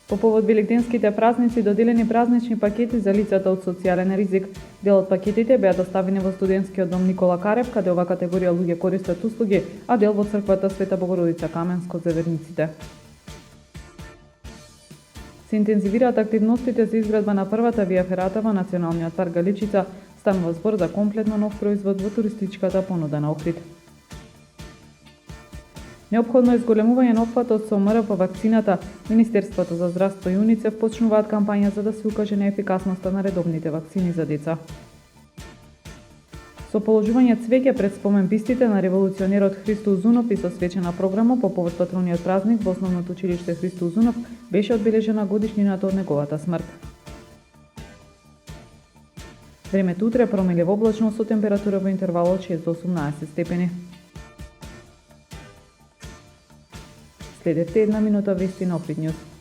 По повод великденските празници доделени празнични пакети за лицата од социјален ризик. Дел од пакетите беа доставени во студентскиот дом Никола Карев, каде ова категорија луѓе користат услуги, а дел во црквата Света Богородица Каменско за верниците. Се интензивираат активностите за изградба на првата вија ферата во Националниот парк Галичица. Станува збор за комплетно нов производ во туристичката понуда на Охрид. Неопходно е зголемување на опфатот со МРП вакцината. Министерството за здравство и УНИЦЕФ почнуваат кампања за да се укаже на ефикасноста на редовните вакцини за деца. Со положување цвеќе пред спомен пистите на револуционерот Христо Узунов и со свечена програма по повод патрониот празник во Основното училиште Христо Узунов беше одбележена годишнината од неговата смрт. Времето утре промилево облачно со температура во интервал од 6 до 18 степени. Следете една минута вести на Охрид Нјуз.